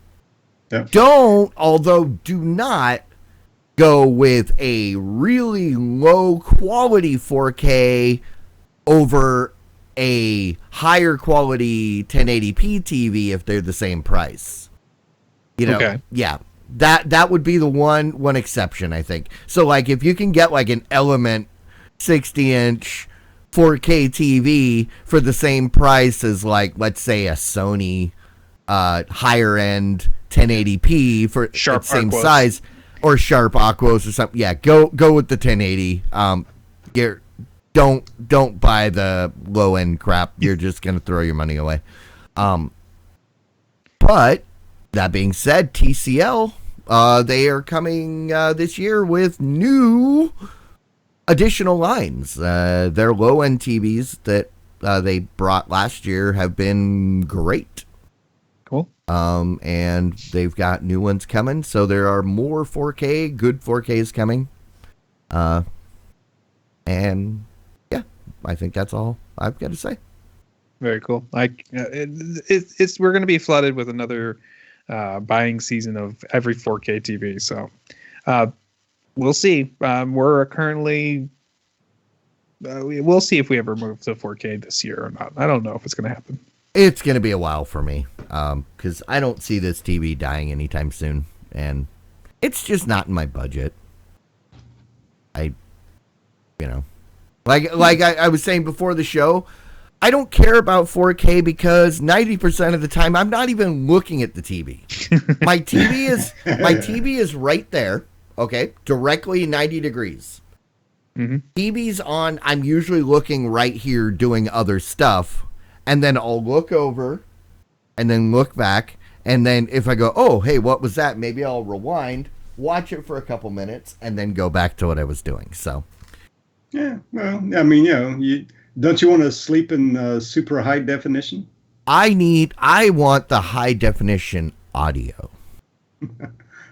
Yep. Do not go with a really low quality 4K over a higher quality 1080p TV if they're the same price. You know, Okay. yeah. That would be the one exception, I think. So like if you can get like an Element 60-inch 4K TV for the same price as like let's say a Sony higher end 1080p for Sharp the same Aquos. size or Sharp Aquos or something. Yeah, go with the 1080. Don't buy the low end crap. You're just gonna throw your money away. But that being said, TCL they are coming this year with new additional lines. Their low end TVs that they brought last year have been great. Cool. And they've got new ones coming, so there are more 4K, good 4Ks coming. And yeah, I think that's all I've got to say. Very cool. We're going to be flooded with another buying season of every 4K TV. So we'll see. We're currently we'll see if we ever move to 4K this year or not. I don't know if it's going to happen. It's going to be a while for me because I don't see this TV dying anytime soon, and it's just not in my budget. Like I was saying before the show, I don't care about 4K because 90% of the time I'm not even looking at the TV. My TV is right there, okay, directly 90 degrees. Mm-hmm. TV's on, I'm usually looking right here doing other stuff, and then I'll look over and then look back, and then if I go, oh, hey, what was that? Maybe I'll rewind, watch it for a couple minutes, and then go back to what I was doing. So, yeah, well, I mean, don't you want to sleep in super high definition? I want the high definition audio.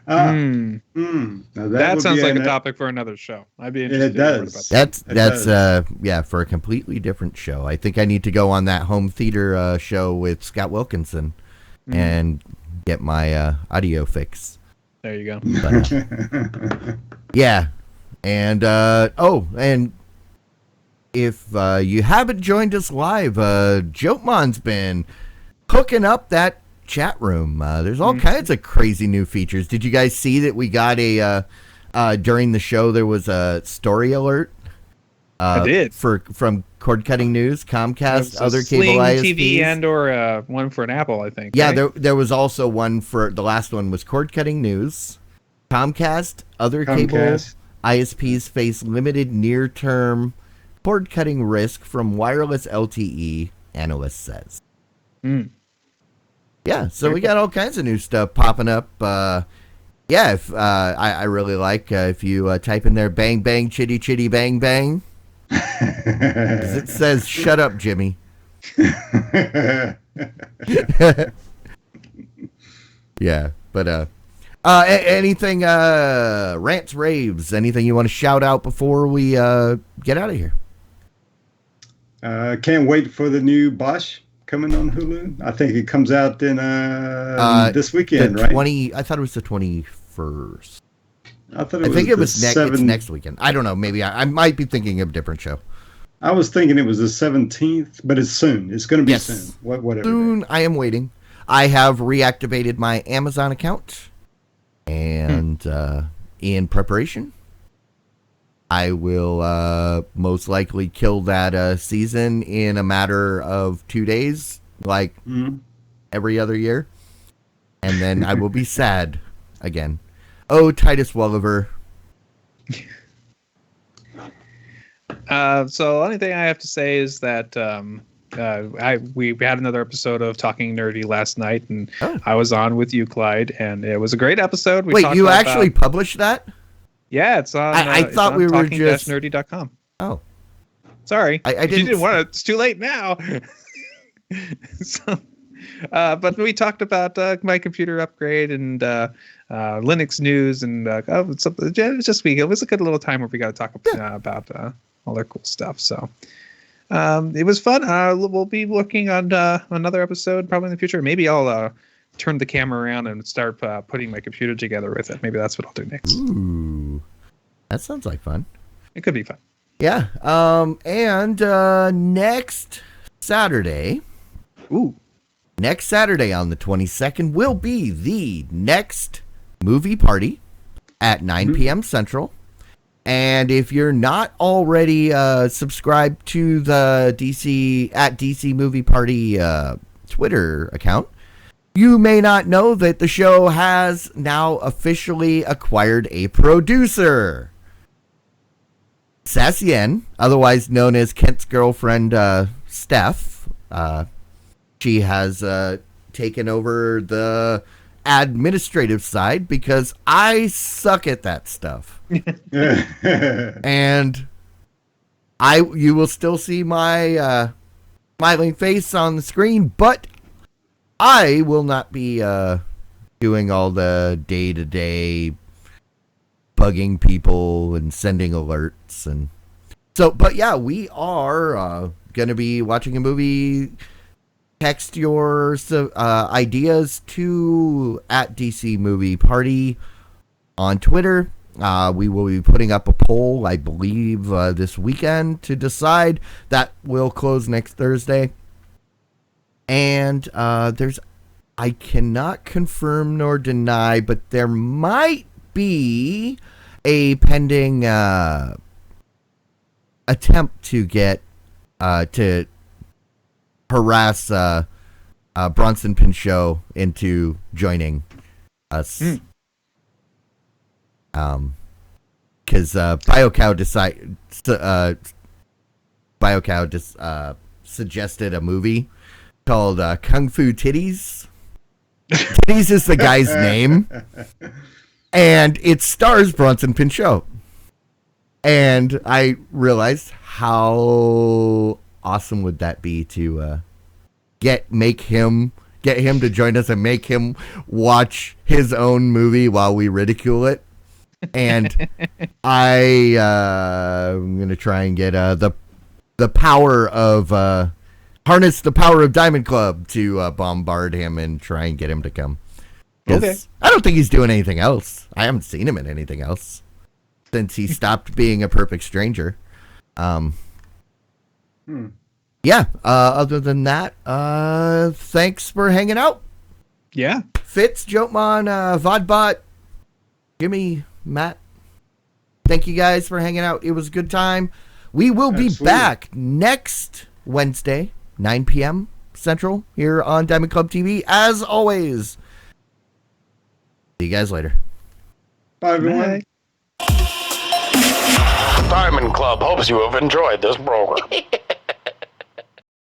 Now that sounds like a topic for another show. I'd be interested. It does. That's for a completely different show. I think I need to go on that home theater show with Scott Wilkinson and get my audio fix. There you go. But, yeah, and and if you haven't joined us live, Jotemon's been hooking up that chat room. There's all kinds of crazy new features. Did you guys see that we got during the show there was a story alert? I did. From Cord Cutting News, Comcast, other cable Sling ISPs. TV and or one for an Apple, I think. Yeah, right? there was also one for the last one was Cord Cutting News, Comcast, other cable ISPs face limited near-term cord cutting risk from wireless LTE, analyst says. Yeah, so we got all kinds of new stuff popping up. If I really like if you type in there bang bang chitty chitty bang bang. 'Cause it says shut up, Jimmy. Yeah, but anything rants, raves, anything you want to shout out before we get out of here? Can't wait for the new Bosch coming on Hulu. I think it comes out in this weekend, right? I thought it was the 21st. I think it was it's next weekend. I don't know. Maybe I might be thinking of a different show. I was thinking it was the 17th, but it's soon. It's going to be soon. Whatever. Soon. I am waiting. I have reactivated my Amazon account, and in preparation, I will most likely kill that season in a matter of 2 days, like every other year, and then I will be sad again. Oh, Titus Welliver. So the only thing I have to say is that we had another episode of Talking Nerdy last night, and I was on with you, Clyde, and it was a great episode. Wait, you actually published that? Yeah, it's on. I thought we were just talking-nerdy.com. Oh, sorry, I didn't. You didn't want it. It's too late now. So, but we talked about my computer upgrade and Linux news, and it was a good little time where we got to talk about all their cool stuff. So it was fun. We'll be looking on another episode probably in the future. Maybe I'll turn the camera around and start putting my computer together with it. Maybe that's what I'll do next. Ooh, that sounds like fun. It could be fun. Yeah. And next Saturday. Ooh. Next Saturday on the 22nd will be the next movie party at 9 p.m. Central. And if you're not already subscribed to the DC Movie Party Twitter account, you may not know that the show has now officially acquired a producer. Sassien, otherwise known as Kent's girlfriend, Steph, she has taken over the administrative side because I suck at that stuff. And you will still see my smiling face on the screen, but I will not be doing all the day-to-day bugging people and sending alerts. And so, but yeah, we are going to be watching a movie. Text your ideas to @DC Movie Party on Twitter. We will be putting up a poll, I believe, this weekend to decide. That will close next Thursday. And I cannot confirm nor deny, but there might be a pending attempt to get to harass Bronson Pinchot into joining us. Because BioCow suggested a movie called Kung Fu Titties. Titties is the guy's name, and it stars Bronson Pinchot. And I realized how awesome would that be to get him to join us and make him watch his own movie while we ridicule it. And I'm gonna try and get the power of harness the power of Diamond Club to bombard him and try and get him to come. Okay. I don't think he's doing anything else. I haven't seen him in anything else since he stopped being a perfect stranger. Yeah. Other than that, thanks for hanging out. Yeah. Fitz, Jotman, Vodbot, Jimmy, Matt. Thank you guys for hanging out. It was a good time. We will be back next Wednesday, 9 p.m. Central, here on Diamond Club TV. As always, see you guys later. Bye, everyone. Bye. Diamond Club hopes you have enjoyed this program.